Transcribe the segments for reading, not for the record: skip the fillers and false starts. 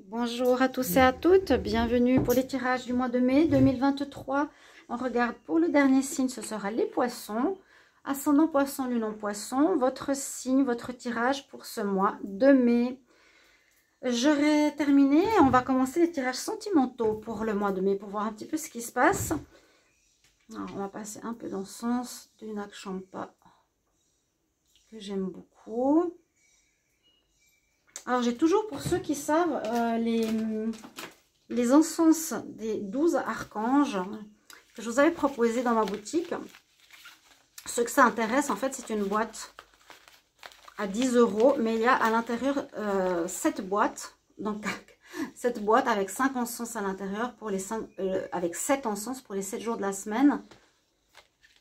Bonjour à tous et à toutes, bienvenue pour les tirages du mois de mai 2023. On regarde pour le dernier signe, ce sera les poissons. Ascendant poisson, lune en poisson, votre signe, votre tirage pour ce mois de mai. J'aurai terminé, on va commencer les tirages sentimentaux pour le mois de mai, pour voir un petit peu ce qui se passe. Alors, on va passer un peu dans le sens du Nakchampa, que j'aime beaucoup. Alors, j'ai toujours, pour ceux qui savent, les encens des 12 archanges que je vous avais proposé dans ma boutique. Ceux que ça intéresse, en fait, c'est une boîte à 10 €, mais il y a à l'intérieur 7 boîtes. Donc, cette boîte avec 5 encens à l'intérieur, pour les avec 7 encens pour les 7 jours de la semaine.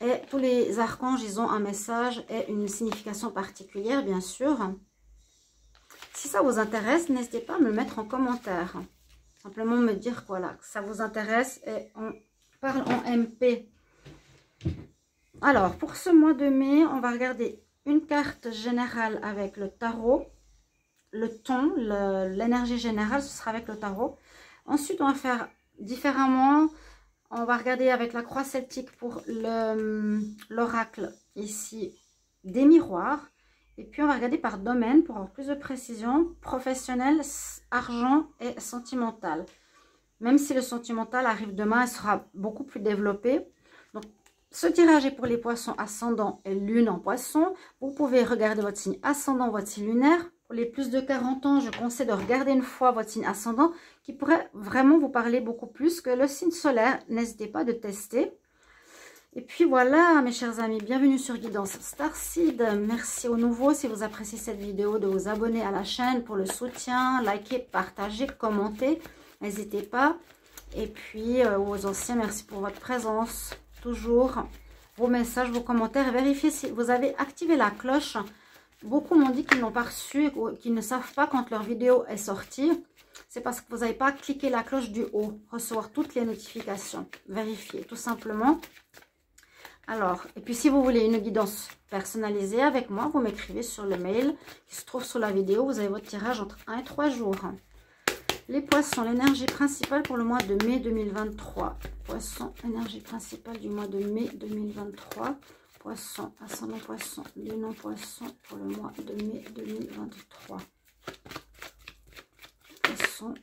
Et tous les archanges, ils ont un message et une signification particulière, bien sûr. Si ça vous intéresse, n'hésitez pas à me le mettre en commentaire. Simplement me dire voilà, que ça vous intéresse et on parle en MP. Alors, pour ce mois de mai, on va regarder une carte générale avec le tarot. Le ton, l'énergie générale, ce sera avec le tarot. Ensuite, on va faire différemment. On va regarder avec la croix celtique pour l'oracle ici des miroirs. Et puis, on va regarder par domaine pour avoir plus de précision. Professionnel, argent et sentimental. Même si le sentimental arrive demain, il sera beaucoup plus développé. Donc, ce tirage est pour les poissons ascendant et lune en poisson. Vous pouvez regarder votre signe ascendant, votre signe lunaire. Pour les plus de 40 ans, je conseille de regarder une fois votre signe ascendant qui pourrait vraiment vous parler beaucoup plus que le signe solaire. N'hésitez pas de tester. Et puis voilà, mes chers amis, bienvenue sur Guidance Starseed. Merci aux nouveaux. Si vous appréciez cette vidéo, de vous abonner à la chaîne pour le soutien, liker, partager, commenter. N'hésitez pas. Et puis aux anciens, merci pour votre présence. Toujours vos messages, vos commentaires. Vérifiez si vous avez activé la cloche. Beaucoup m'ont dit qu'ils n'ont pas reçu, qu'ils ne savent pas quand leur vidéo est sortie. C'est parce que vous n'avez pas cliqué la cloche du haut. Recevoir toutes les notifications. Vérifiez tout simplement. Alors, et puis si vous voulez une guidance personnalisée avec moi, vous m'écrivez sur le mail qui se trouve sous la vidéo. Vous avez votre tirage entre 1 et 3 jours. Les poissons, l'énergie principale pour le mois de mai 2023. Poissons, énergie principale du mois de mai 2023. Poisson, ascendant poisson, lune en poisson pour le mois de mai 2023. Poisson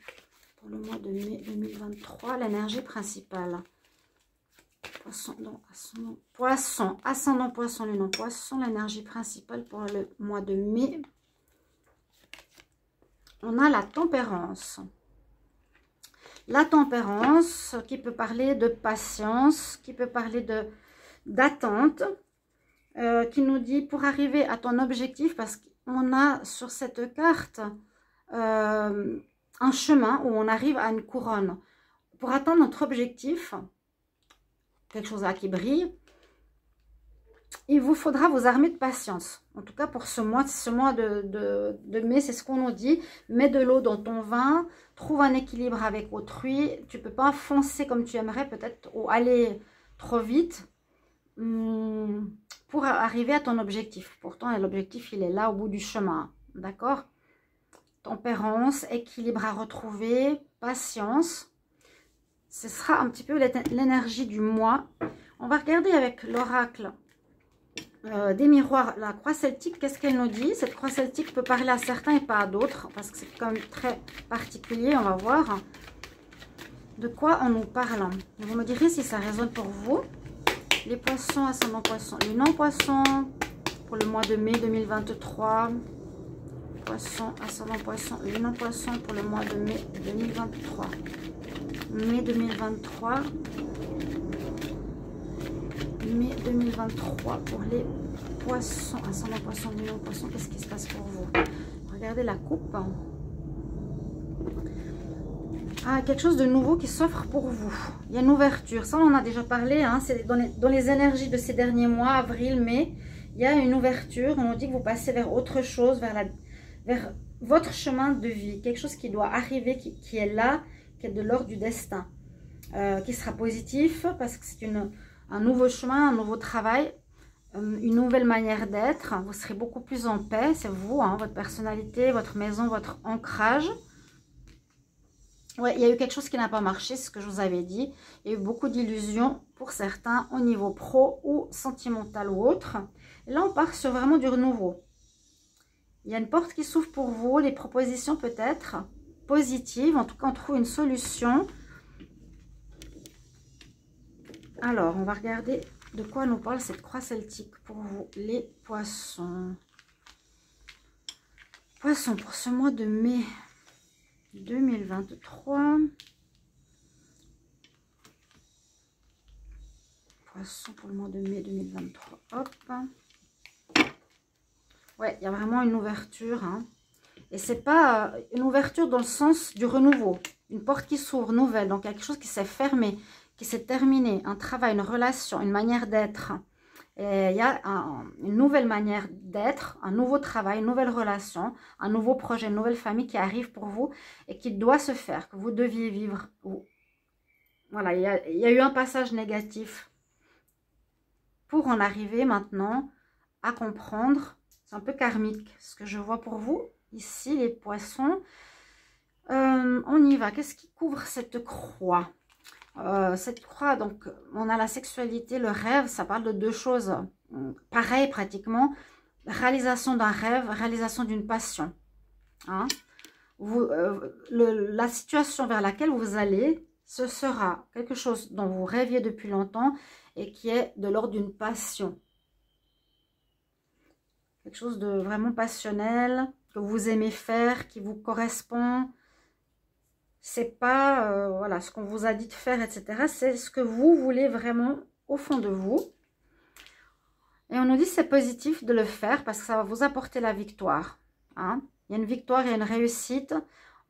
pour le mois de mai 2023, l'énergie principale. Poisson, ascendant poisson, lune en poisson, l'énergie principale pour le mois de mai. On a la tempérance. La tempérance qui peut parler de patience, qui peut parler d'attente, qui nous dit pour arriver à ton objectif, parce qu'on a sur cette carte un chemin où on arrive à une couronne. Pour atteindre notre objectif, quelque chose là qui brille, il vous faudra vous armer de patience. En tout cas pour ce mois de mai, c'est ce qu'on nous dit. Mets de l'eau dans ton vin, trouve un équilibre avec autrui. Tu ne peux pas foncer comme tu aimerais peut-être ou aller trop vite pour arriver à ton objectif. Pourtant, l'objectif, il est là au bout du chemin. D'accord? Tempérance, équilibre à retrouver, patience. Ce sera un petit peu l'énergie du mois. On va regarder avec l'oracle des miroirs, la croix celtique. Qu'est-ce qu'elle nous dit? Cette croix celtique peut parler à certains et pas à d'autres, parce que c'est quand même très particulier. On va voir de quoi on nous parle. Vous me direz si ça résonne pour vous. Les poissons, ascendant poisson, lune en poisson pour le mois de mai 2023. Poisson, ascendant poisson, lune en poisson pour le mois de mai 2023. Mai 2023. Mai 2023 pour les poissons, ascendant poisson, lune en poisson. Qu'est-ce qui se passe pour vous? Regardez la coupe. Ah, quelque chose de nouveau qui s'offre pour vous. Il y a une ouverture. Ça, on en a déjà parlé. Hein, c'est dans les énergies de ces derniers mois, avril, mai. Il y a une ouverture. On nous dit que vous passez vers autre chose, vers votre chemin de vie. Quelque chose qui doit arriver, qui est là, qui est de l'ordre du destin. Qui sera positif parce que c'est un nouveau chemin, un nouveau travail. Une nouvelle manière d'être. Vous serez beaucoup plus en paix. C'est vous, hein, votre personnalité, votre maison, votre ancrage. Ouais, il y a eu quelque chose qui n'a pas marché, c'est ce que je vous avais dit. Il y a eu beaucoup d'illusions pour certains au niveau pro ou sentimental ou autre. Et là, on part sur vraiment du renouveau. Il y a une porte qui s'ouvre pour vous, des propositions peut-être positives. En tout cas, on trouve une solution. Alors, on va regarder de quoi nous parle cette croix celtique pour vous, les poissons. Poissons pour ce mois de mai 2023. Poisson pour le mois de mai 2023. Hop. Ouais, il y a vraiment une ouverture. Hein. Et c'est pas une ouverture dans le sens du renouveau. Une porte qui s'ouvre, nouvelle. Donc, il y a quelque chose qui s'est fermé, qui s'est terminé. Un travail, une relation, une manière d'être. Et il y a une nouvelle manière d'être, un nouveau travail, une nouvelle relation, un nouveau projet, une nouvelle famille qui arrive pour vous et qui doit se faire, que vous deviez vivre. Voilà, il y a eu un passage négatif pour en arriver maintenant à comprendre. C'est un peu karmique ce que je vois pour vous. Ici, les poissons. On y va. Qu'est-ce qui couvre cette croix? Cette croix, donc, on a la sexualité, le rêve. Ça parle de deux choses pareilles pratiquement. Réalisation d'un rêve, réalisation d'une passion. Hein? La situation vers laquelle vous allez, ce sera quelque chose dont vous rêviez depuis longtemps et qui est de l'ordre d'une passion. Quelque chose de vraiment passionnel, que vous aimez faire, qui vous correspond. C'est pas voilà, ce qu'on vous a dit de faire, etc. C'est ce que vous voulez vraiment au fond de vous. Et on nous dit que c'est positif de le faire parce que ça va vous apporter la victoire. Hein? Il y a une victoire, il y a une réussite.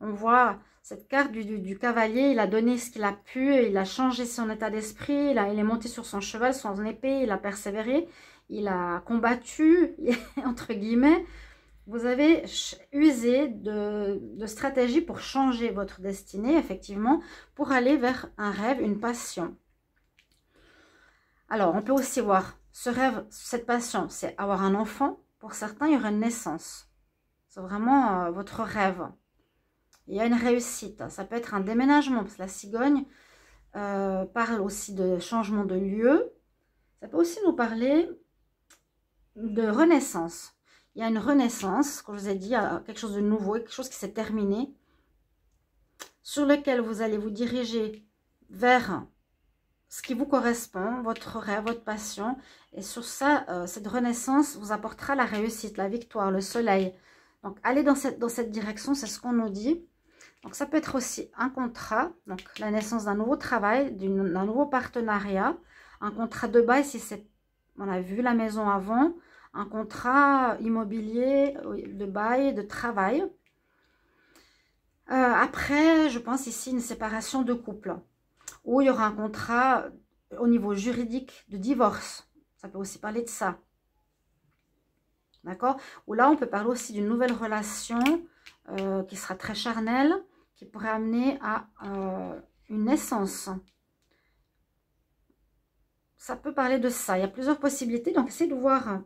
On voit cette carte du cavalier, il a donné ce qu'il a pu, il a changé son état d'esprit, il est monté sur son cheval, son épée, il a persévéré, il a combattu, entre guillemets. Vous avez usé de stratégies pour changer votre destinée, effectivement, pour aller vers un rêve, une passion. Alors, on peut aussi voir ce rêve, cette passion, c'est avoir un enfant. Pour certains, il y aura une naissance. C'est vraiment votre rêve. Il y a une réussite. Ça peut être un déménagement, parce que la cigogne parle aussi de changement de lieu. Ça peut aussi nous parler de renaissance. Il y a une renaissance, comme je vous ai dit, quelque chose de nouveau, quelque chose qui s'est terminé, sur lequel vous allez vous diriger vers ce qui vous correspond, votre rêve, votre passion. Et sur ça, cette renaissance vous apportera la réussite, la victoire, le soleil. Donc, allez dans cette direction, c'est ce qu'on nous dit. Donc, ça peut être aussi un contrat, donc la naissance d'un nouveau travail, d'un nouveau partenariat, un contrat de bail, si c'est, on a vu la maison avant, un contrat immobilier de bail, de travail. Après, je pense ici une séparation de couple, où il y aura un contrat au niveau juridique de divorce. Ça peut aussi parler de ça. D'accord? Ou là, on peut parler aussi d'une nouvelle relation qui sera très charnelle, qui pourrait amener à une naissance. Ça peut parler de ça. Il y a plusieurs possibilités. Donc, essayez de voir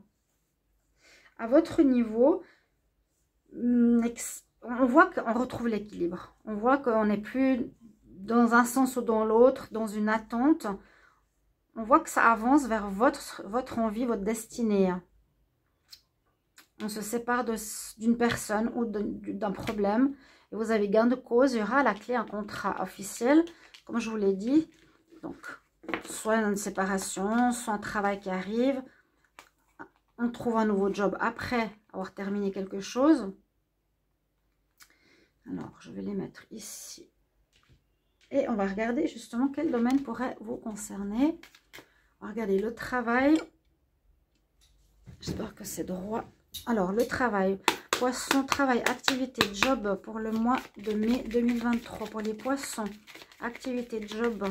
à votre niveau. On voit qu'on retrouve l'équilibre. On voit qu'on n'est plus dans un sens ou dans l'autre, dans une attente. On voit que ça avance vers votre envie, votre destinée. On se sépare d'une personne ou d'un problème. Et vous avez gain de cause. Il y aura à la clé un contrat officiel, comme je vous l'ai dit. Donc, soit une séparation, soit un travail qui arrive. On trouve un nouveau job après avoir terminé quelque chose. Alors, je vais les mettre ici. Et on va regarder justement quel domaine pourrait vous concerner. On va regarder le travail. J'espère que c'est droit. Alors, le travail. Poisson, travail, activité, job pour le mois de mai 2023. Pour les poissons, activité, job,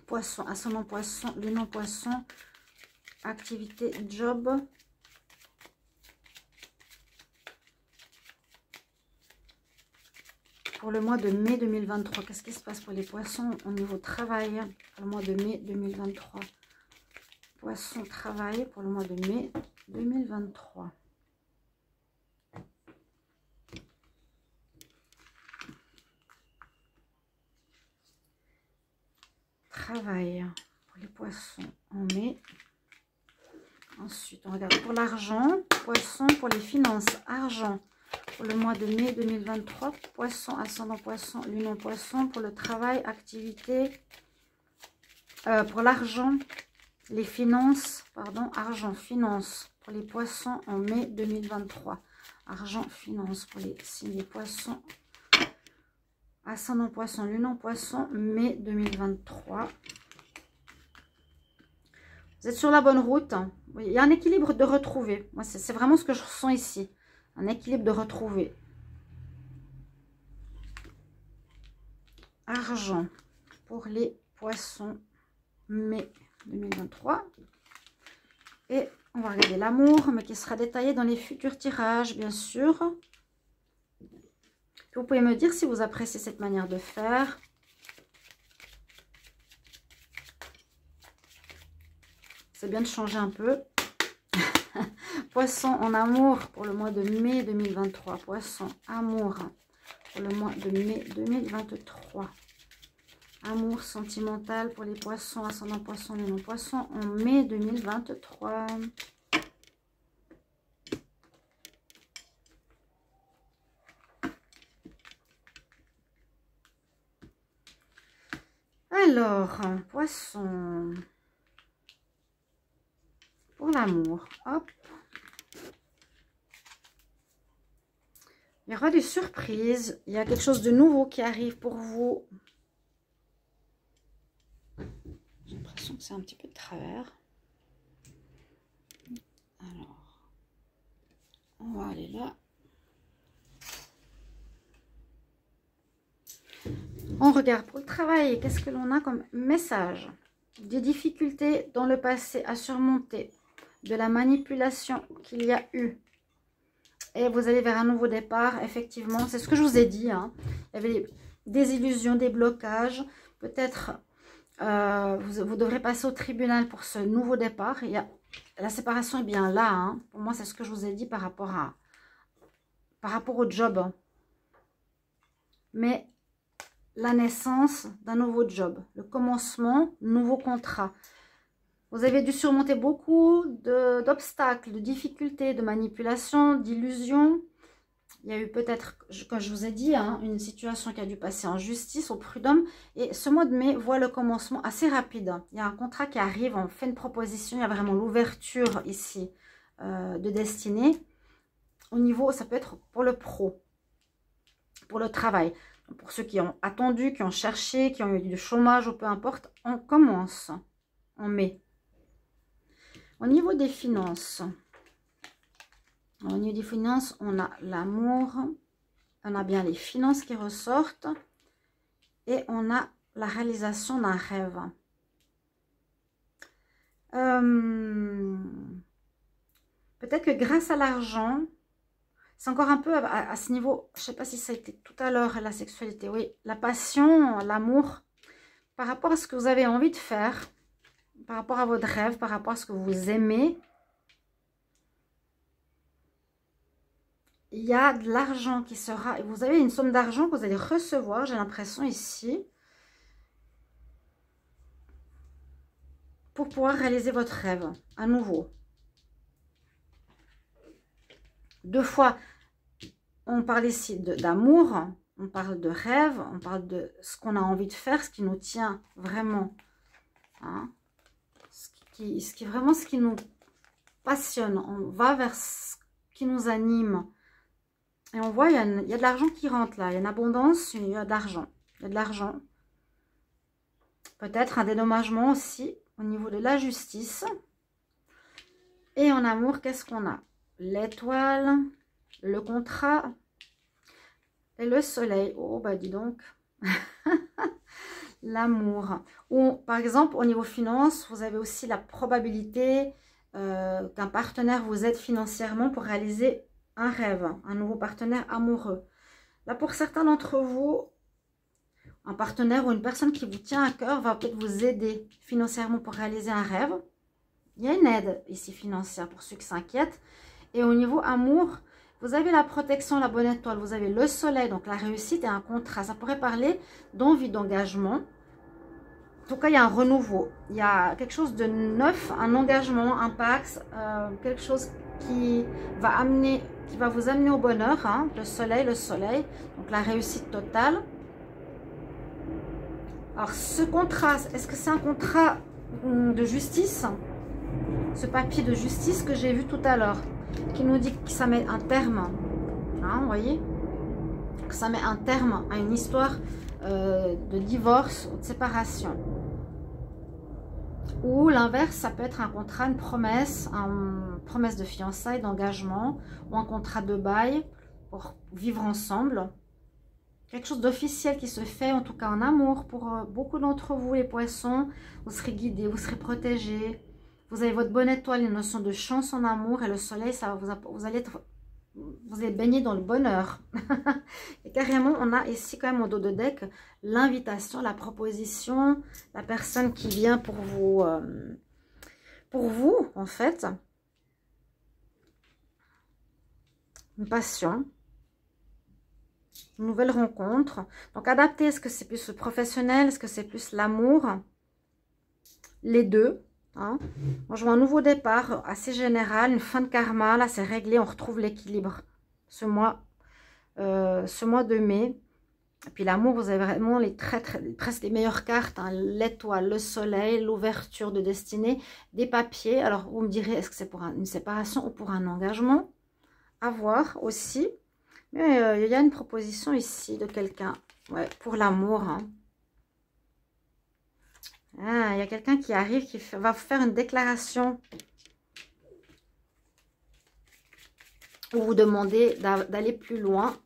poisson, ascendant poisson, lunan poisson, activité, job. Pour le mois de mai 2023, qu'est-ce qui se passe pour les poissons au niveau travail pour le mois de mai 2023? Poisson, travail pour le mois de mai 2023. travail pour les poissons en mai. Ensuite, on regarde pour l'argent. Poisson pour les finances. Argent pour le mois de mai 2023. Poisson, ascendant poisson, lune en poisson. Pour le travail, activité. Pour l'argent, les finances. Pardon, argent, finance pour les poissons en mai 2023. Argent, finance pour les signes des poissons. Ascendant poisson, lune en poisson, mai 2023. Vous êtes sur la bonne route. Oui, il y a un équilibre de retrouver. Moi, c'est vraiment ce que je ressens ici. Un équilibre de retrouver. Argent pour les poissons, mai 2023. Et on va regarder l'amour, mais qui sera détaillé dans les futurs tirages, bien sûr. Vous pouvez me dire si vous appréciez cette manière de faire. C'est bien de changer un peu. Poisson en amour pour le mois de mai 2023. Poisson, amour pour le mois de mai 2023. Amour sentimental pour les poissons, ascendant poisson, lune en poisson en mai 2023. Alors, poisson, pour l'amour, hop. Il y aura des surprises, il y a quelque chose de nouveau qui arrive pour vous. J'ai l'impression que c'est un petit peu de travers. Alors, on va aller là. On regarde pour le travail, qu'est-ce que l'on a comme message? Des difficultés dans le passé à surmonter, de la manipulation qu'il y a eu. Et vous allez vers un nouveau départ, effectivement, c'est ce que je vous ai dit. Hein. Il y avait des illusions, des blocages. Peut-être vous devrez passer au tribunal pour ce nouveau départ. La séparation est bien là. Hein. Pour moi, c'est ce que je vous ai dit par rapport au job. Mais la naissance d'un nouveau job, le commencement, nouveau contrat. Vous avez dû surmonter beaucoup d'obstacles, de difficultés, de manipulations, d'illusions. Il y a eu peut-être, comme je vous ai dit, hein, une situation qui a dû passer en justice, au prud'homme. Et ce mois de mai voit le commencement assez rapide. Il y a un contrat qui arrive, on fait une proposition, il y a vraiment l'ouverture ici de destinée. Au niveau, ça peut être pour le pro, pour le travail. Pour ceux qui ont attendu, qui ont cherché, qui ont eu du chômage ou peu importe, on commence en mai. Au niveau des finances, on a l'amour, on a bien les finances qui ressortent et on a la réalisation d'un rêve. Peut-être que grâce à l'argent, c'est encore un peu à ce niveau, je ne sais pas si ça a été tout à l'heure, la sexualité, oui, la passion, l'amour, par rapport à ce que vous avez envie de faire, par rapport à votre rêve, par rapport à ce que vous aimez, il y a de l'argent qui sera, et vous avez une somme d'argent que vous allez recevoir, j'ai l'impression ici, pour pouvoir réaliser votre rêve à nouveau. Deux fois, on parle ici d'amour, on parle de rêve, on parle de ce qu'on a envie de faire, ce qui nous tient vraiment, hein, ce qui nous passionne. On va vers ce qui nous anime. Et on voit, il y a de l'argent qui rentre là, il y a une abondance, il y a de l'argent. Il y a de l'argent. Peut-être un dédommagement aussi au niveau de la justice. Et en amour, qu'est-ce qu'on a? L'étoile, le contrat et le soleil. Oh, bah dis donc. L'amour. Ou par exemple, au niveau finance, vous avez aussi la probabilité qu'un partenaire vous aide financièrement pour réaliser un rêve, un nouveau partenaire amoureux. Là, pour certains d'entre vous, un partenaire ou une personne qui vous tient à cœur va peut-être vous aider financièrement pour réaliser un rêve. Il y a une aide ici financière pour ceux qui s'inquiètent. Et au niveau amour, vous avez la protection, la bonne étoile, vous avez le soleil, donc la réussite et un contrat. Ça pourrait parler d'envie, d'engagement. tout cas, il y a un renouveau. Il y a quelque chose de neuf, un engagement, un pax, quelque chose qui va vous amener au bonheur. Hein, le soleil, donc la réussite totale. Alors, ce contrat, est-ce que c'est un contrat de justice? Ce papier de justice que j'ai vu tout à l'heure, qui nous dit que ça met un terme. Hein, vous voyez? Que ça met un terme à une histoire de divorce ou de séparation. Ou l'inverse, ça peut être un contrat, une promesse de fiançailles, d'engagement, ou un contrat de bail pour vivre ensemble. Quelque chose d'officiel qui se fait, en tout cas en amour, pour beaucoup d'entre vous, les poissons. Vous serez guidés, vous serez protégés. Vous avez votre bonne étoile, une notion de chance en amour, et le soleil, ça va vous allez baigner dans le bonheur. Et carrément, on a ici quand même au dos de deck l'invitation, la proposition, la personne qui vient pour vous en fait. Une passion, une nouvelle rencontre. Donc adapter, est-ce que c'est plus le professionnel, est-ce que c'est plus l'amour? Les deux. Hein. Moi, je vois un nouveau départ assez général, une fin de karma. Là, c'est réglé, on retrouve l'équilibre ce mois de mai. Et puis l'amour, vous avez vraiment presque les meilleures cartes. Hein. L'étoile, le soleil, l'ouverture de destinée, des papiers. Alors, vous me direz, est-ce que c'est pour une séparation ou pour un engagement? À voir aussi. Mais il y a une proposition ici de quelqu'un. Ouais, pour l'amour. Hein. Ah, il y a quelqu'un qui arrive, qui va vous faire une déclaration. Ou vous demander d'aller plus loin.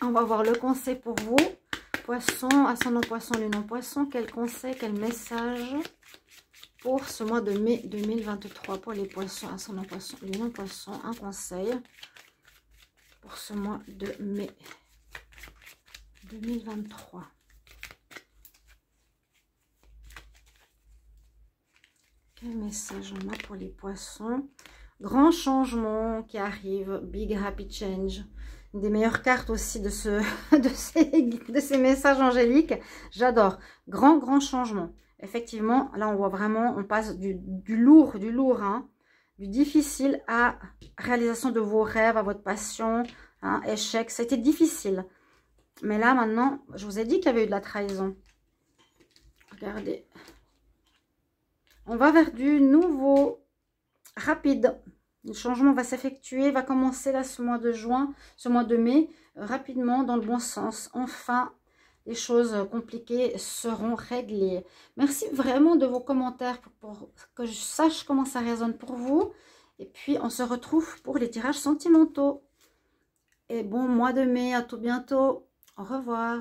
On va voir le conseil pour vous. Poisson, ascendant poisson, lune en poisson. Quel conseil, quel message pour ce mois de mai 2023 pour les poissons, ascendant poisson, lune en poisson. Un conseil pour ce mois de mai 2023. Quel message on a pour les poissons? Grand changement qui arrive, big happy change. Une des meilleures cartes aussi de ces messages angéliques. J'adore. Grand changement. Effectivement, là on voit vraiment, on passe du lourd, hein, du difficile à réalisation de vos rêves, à votre passion, hein, échec. C'était difficile. Mais là maintenant, je vous ai dit qu'il y avait eu de la trahison. Regardez. On va vers du nouveau, rapide. Le changement va s'effectuer, va commencer là ce mois de juin, ce mois de mai, rapidement dans le bon sens. Enfin, les choses compliquées seront réglées. Merci vraiment de vos commentaires pour que je sache comment ça résonne pour vous. Et puis, on se retrouve pour les tirages sentimentaux. Et bon mois de mai, à tout bientôt. Au revoir.